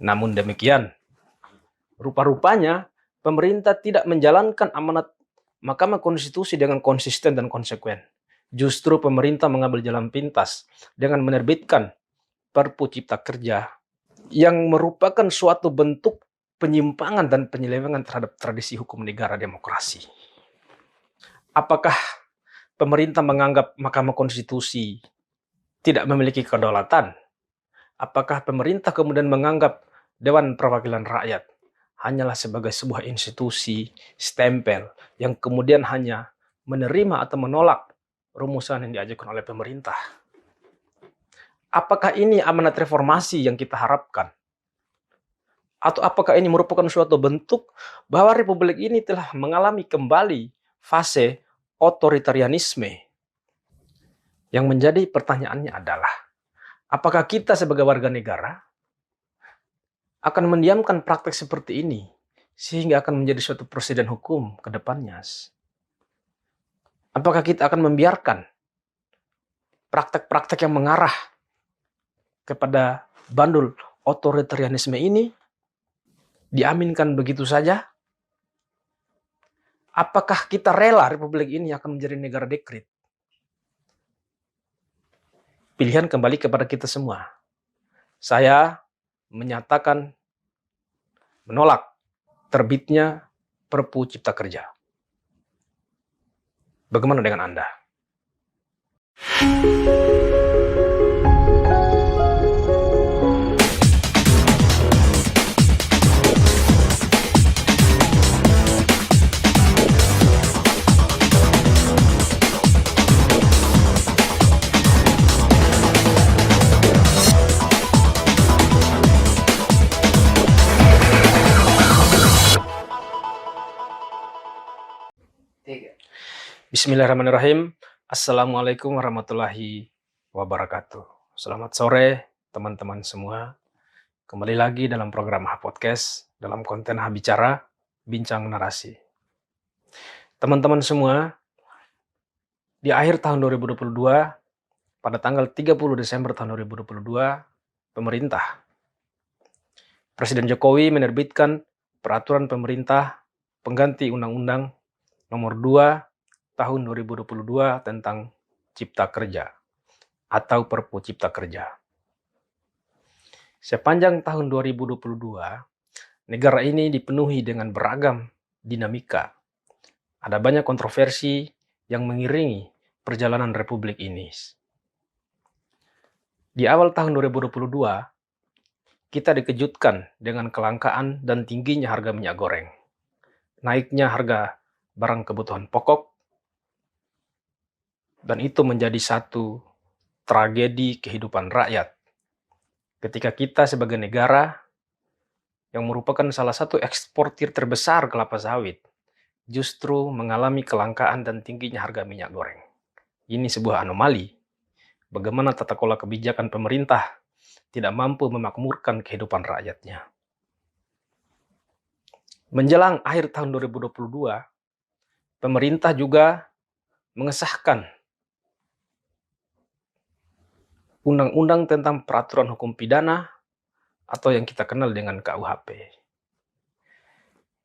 Namun demikian, rupa-rupanya pemerintah tidak menjalankan amanat Mahkamah Konstitusi dengan konsisten dan konsekuen. Justru pemerintah mengambil jalan pintas dengan menerbitkan Perpu Cipta Kerja yang merupakan suatu bentuk penyimpangan dan penyelewengan terhadap tradisi hukum negara demokrasi. Apakah pemerintah menganggap Mahkamah Konstitusi tidak memiliki kedaulatan? Apakah pemerintah kemudian menganggap Dewan Perwakilan Rakyat hanyalah sebagai sebuah institusi stempel yang kemudian hanya menerima atau menolak rumusan yang diajukan oleh pemerintah? Apakah ini amanat reformasi yang kita harapkan? Atau apakah ini merupakan suatu bentuk bahwa republik ini telah mengalami kembali fase otoritarianisme? Yang menjadi pertanyaannya adalah, apakah kita sebagai warga negara akan mendiamkan praktek seperti ini sehingga akan menjadi suatu presiden hukum ke depannya? Apakah kita akan membiarkan praktek-praktek yang mengarah kepada bandul otoritarianisme ini diaminkan begitu saja? Apakah kita rela republik ini akan menjadi negara dekret? Pilihan kembali kepada kita semua. Saya menyatakan menolak terbitnya Perpu Cipta Kerja. Bagaimana dengan Anda? Bismillahirrahmanirrahim. Assalamualaikum warahmatullahi wabarakatuh. Selamat sore teman-teman semua. Kembali lagi dalam program Podcast dalam konten Bicara Bincang Narasi. Teman-teman semua, di akhir tahun 2022, pada tanggal 30 Desember tahun 2022, pemerintah Presiden Jokowi menerbitkan peraturan pemerintah pengganti Undang-Undang Nomor 2 tahun 2022 tentang Cipta Kerja atau Perpu Cipta Kerja. Sepanjang tahun 2022, negara ini dipenuhi dengan beragam dinamika. Ada banyak kontroversi yang mengiringi perjalanan republik ini. Di awal tahun 2022, kita dikejutkan dengan kelangkaan dan tingginya harga minyak goreng. Naiknya harga barang kebutuhan pokok, dan itu menjadi satu tragedi kehidupan rakyat. Ketika kita sebagai negara yang merupakan salah satu eksportir terbesar kelapa sawit, justru mengalami kelangkaan dan tingginya harga minyak goreng. Ini sebuah anomali. Bagaimana tata kelola kebijakan pemerintah tidak mampu memakmurkan kehidupan rakyatnya. Menjelang akhir tahun 2022, pemerintah juga mengesahkan Undang-Undang tentang Peraturan Hukum Pidana atau yang kita kenal dengan KUHP.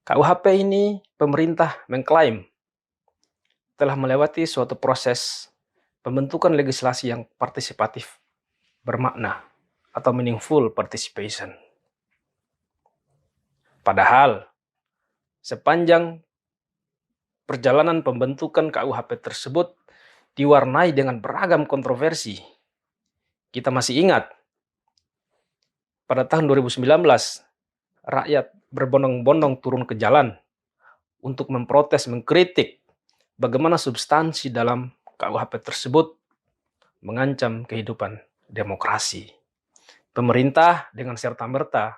KUHP ini pemerintah mengklaim telah melewati suatu proses pembentukan legislasi yang partisipatif bermakna atau meaningful participation. Padahal sepanjang perjalanan pembentukan KUHP tersebut diwarnai dengan beragam kontroversi. Kita masih ingat, pada tahun 2019, rakyat berbondong-bondong turun ke jalan untuk memprotes, mengkritik bagaimana substansi dalam KUHP tersebut mengancam kehidupan demokrasi. Pemerintah dengan serta-merta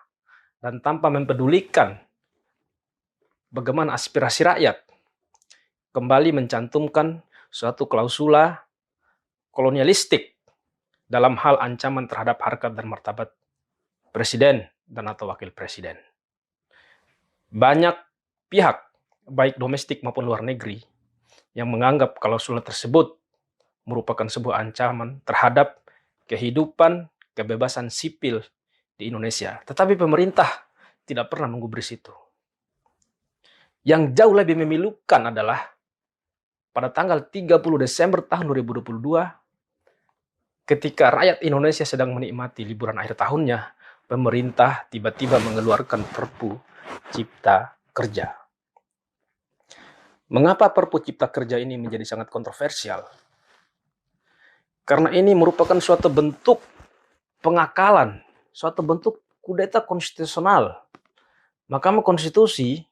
dan tanpa mempedulikan bagaimana aspirasi rakyat kembali mencantumkan suatu klausula kolonialistik dalam hal ancaman terhadap harkat dan martabat presiden dan atau wakil presiden. Banyak pihak, baik domestik maupun luar negeri, yang menganggap klausula tersebut merupakan sebuah ancaman terhadap kehidupan, kebebasan sipil di Indonesia. Tetapi pemerintah tidak pernah menggubris itu. Yang jauh lebih memilukan adalah pada tanggal 30 Desember tahun 2022, ketika rakyat Indonesia sedang menikmati liburan akhir tahunnya, pemerintah tiba-tiba mengeluarkan Perpu Cipta Kerja. Mengapa Perpu Cipta Kerja ini menjadi sangat kontroversial? Karena ini merupakan suatu bentuk pengakalan, suatu bentuk kudeta konstitusional. Mahkamah Konstitusi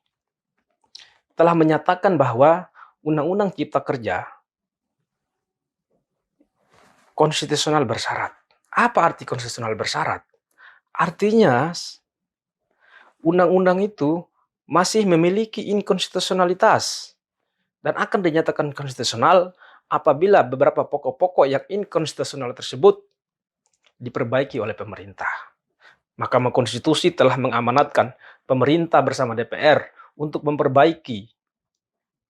telah menyatakan bahwa Undang-Undang Cipta Kerja konstitusional bersyarat. Apa arti konstitusional bersyarat? Artinya, undang-undang itu masih memiliki inkonstitusionalitas dan akan dinyatakan konstitusional apabila beberapa pokok-pokok yang inkonstitusional tersebut diperbaiki oleh pemerintah. Mahkamah Konstitusi telah mengamanatkan pemerintah bersama DPR untuk memperbaiki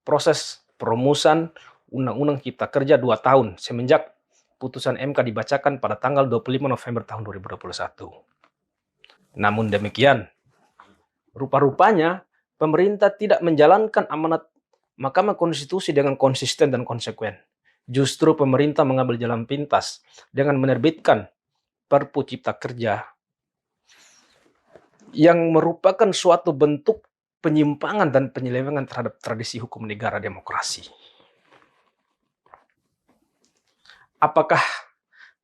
proses perumusan Undang-Undang Cipta Kerja 2 tahun semenjak putusan MK dibacakan pada tanggal 25 November tahun 2021. Namun demikian, rupa-rupanya pemerintah tidak menjalankan amanat Mahkamah Konstitusi dengan konsisten dan konsekuen. Justru pemerintah mengambil jalan pintas dengan menerbitkan Perpu Cipta Kerja yang merupakan suatu bentuk penyimpangan dan penyelewengan terhadap tradisi hukum negara demokrasi. Apakah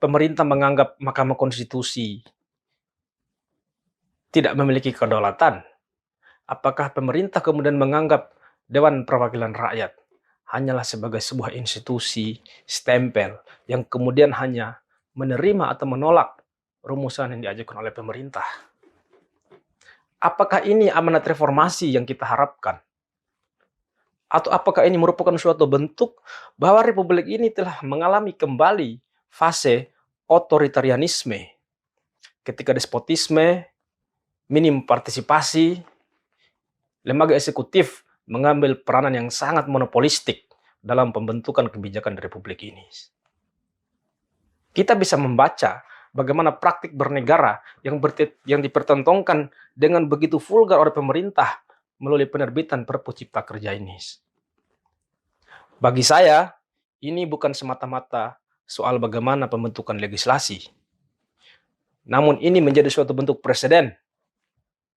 pemerintah menganggap Mahkamah Konstitusi tidak memiliki kedaulatan? Apakah pemerintah kemudian menganggap Dewan Perwakilan Rakyat hanyalah sebagai sebuah institusi stempel yang kemudian hanya menerima atau menolak rumusan yang diajukan oleh pemerintah? Apakah ini amanat reformasi yang kita harapkan? Atau apakah ini merupakan suatu bentuk bahwa Republik ini telah mengalami kembali fase otoritarianisme, ketika despotisme, minim partisipasi, lembaga eksekutif mengambil peranan yang sangat monopolistik dalam pembentukan kebijakan di Republik ini? Kita bisa membaca bagaimana praktik bernegara yang dipertontonkan dengan begitu vulgar oleh pemerintah melalui penerbitan Perpu Cipta Kerja ini. Bagi saya, ini bukan semata-mata soal bagaimana pembentukan legislasi. Namun ini menjadi suatu bentuk presiden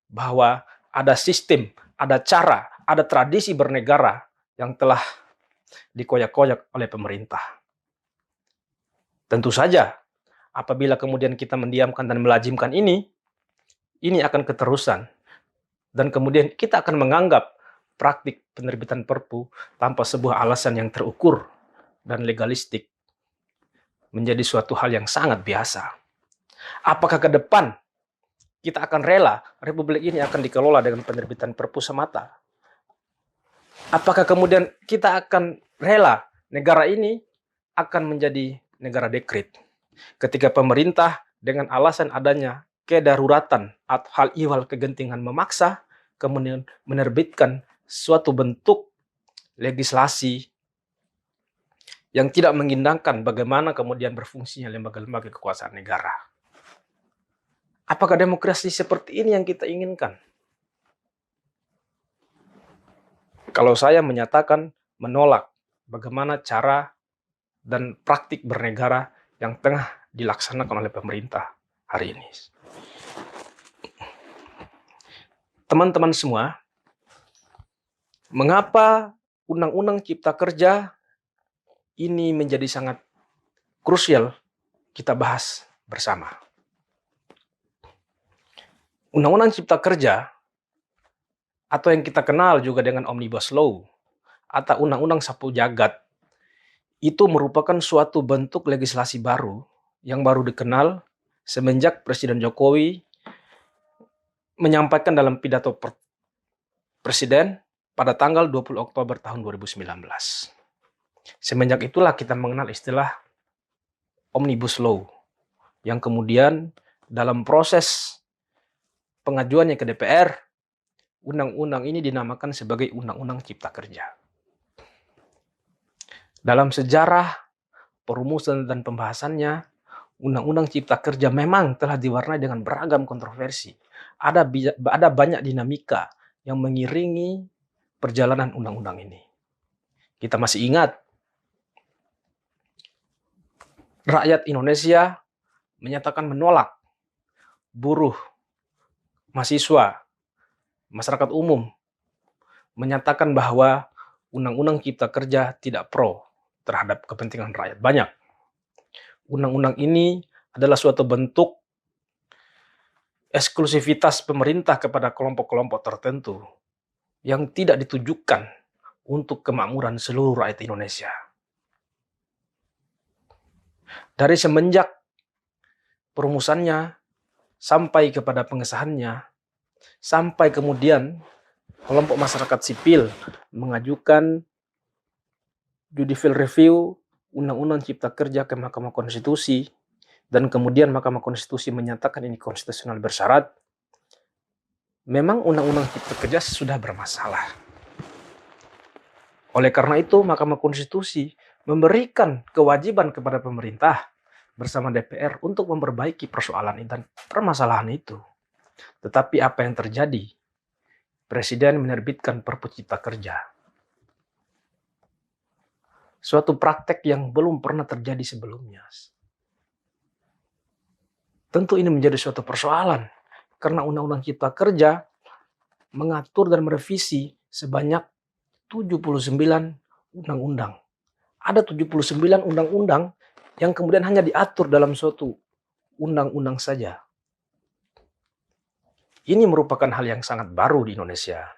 bahwa ada sistem, ada cara, ada tradisi bernegara yang telah dikoyak-koyak oleh pemerintah. Tentu saja, apabila kemudian kita mendiamkan dan melazimkan ini akan keterusan. Dan kemudian kita akan menganggap praktik penerbitan Perpu tanpa sebuah alasan yang terukur dan legalistik menjadi suatu hal yang sangat biasa. Apakah ke depan kita akan rela Republik ini akan dikelola dengan penerbitan Perpu semata? Apakah kemudian kita akan rela negara ini akan menjadi negara dekret ketika pemerintah dengan alasan adanya kedaruratan atau hal ihwal kegentingan memaksa kemudian menerbitkan suatu bentuk legislasi yang tidak mengindahkan bagaimana kemudian berfungsinya lembaga-lembaga kekuasaan negara? Apakah demokrasi seperti ini yang kita inginkan? Kalau saya menyatakan menolak bagaimana cara dan praktik bernegara yang tengah dilaksanakan oleh pemerintah hari ini. Teman-teman semua, mengapa Undang-Undang Cipta Kerja ini menjadi sangat krusial kita bahas bersama? Undang-Undang Cipta Kerja atau yang kita kenal juga dengan Omnibus Law atau Undang-Undang Sapu Jagat itu merupakan suatu bentuk legislasi baru yang baru dikenal semenjak Presiden Jokowi menyampaikan dalam pidato Presiden pada tanggal 20 Oktober tahun 2019. Semenjak itulah kita mengenal istilah Omnibus Law yang kemudian dalam proses pengajuannya ke DPR, undang-undang ini dinamakan sebagai Undang-Undang Cipta Kerja. Dalam sejarah perumusan dan pembahasannya, Undang-Undang Cipta Kerja memang telah diwarnai dengan beragam kontroversi. Ada banyak dinamika yang mengiringi perjalanan undang-undang ini. Kita masih ingat, rakyat Indonesia menyatakan menolak, buruh, mahasiswa, masyarakat umum menyatakan bahwa Undang-Undang Cipta Kerja tidak pro terhadap kepentingan rakyat banyak. Undang-undang ini adalah suatu bentuk eksklusivitas pemerintah kepada kelompok-kelompok tertentu yang tidak ditujukan untuk kemakmuran seluruh rakyat Indonesia. Dari semenjak perumusannya sampai kepada pengesahannya, sampai kemudian kelompok masyarakat sipil mengajukan judicial review Undang-Undang Cipta Kerja ke Mahkamah Konstitusi, dan kemudian Mahkamah Konstitusi menyatakan ini konstitusional bersyarat, memang Undang-Undang Cipta Kerja sudah bermasalah. Oleh karena itu, Mahkamah Konstitusi memberikan kewajiban kepada pemerintah bersama DPR untuk memperbaiki persoalan dan permasalahan itu. Tetapi apa yang terjadi? Presiden menerbitkan Perpu Cipta Kerja. Suatu praktek yang belum pernah terjadi sebelumnya. Tentu ini menjadi suatu persoalan, karena Undang-Undang Cipta Kerja mengatur dan merevisi sebanyak 79 undang-undang. Ada 79 undang-undang yang kemudian hanya diatur dalam suatu undang-undang saja. Ini merupakan hal yang sangat baru di Indonesia.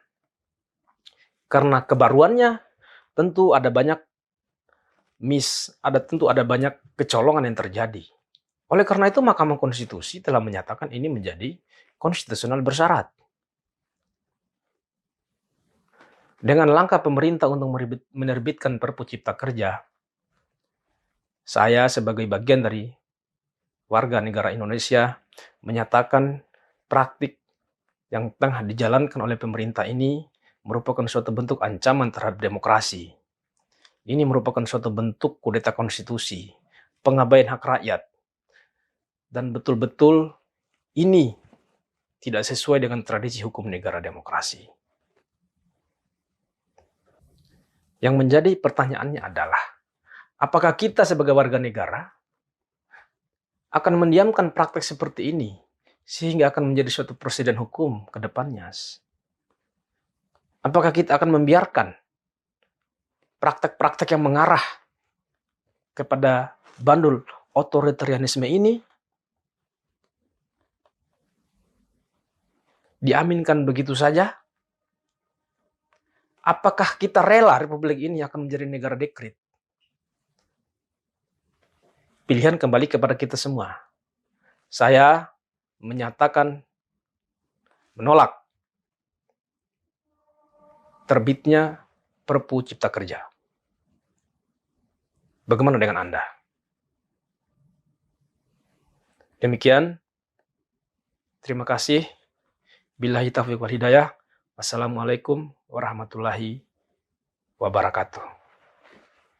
Karena kebaruannya tentu ada banyak tentu ada banyak kecolongan yang terjadi. Oleh karena itu Mahkamah Konstitusi telah menyatakan ini menjadi konstitusional bersyarat. Dengan langkah pemerintah untuk menerbitkan Perpu Cipta Kerja, saya sebagai bagian dari warga negara Indonesia menyatakan praktik yang tengah dijalankan oleh pemerintah ini merupakan suatu bentuk ancaman terhadap demokrasi. Ini merupakan suatu bentuk kudeta konstitusi, pengabaian hak rakyat, dan betul-betul ini tidak sesuai dengan tradisi hukum negara demokrasi. Yang menjadi pertanyaannya adalah, apakah kita sebagai warga negara akan mendiamkan praktek seperti ini sehingga akan menjadi suatu presiden hukum ke depannya? Apakah kita akan membiarkan praktek-praktek yang mengarah kepada bandul otoritarianisme ini diaminkan begitu saja? Apakah kita rela Republik ini akan menjadi negara dekret? Pilihan kembali kepada kita semua. Saya menyatakan menolak terbitnya Perpu Cipta Kerja. Bagaimana dengan Anda? Demikian. Terima kasih. Billahi taufiq wal hidayah. Wassalamualaikum warahmatullahi wabarakatuh.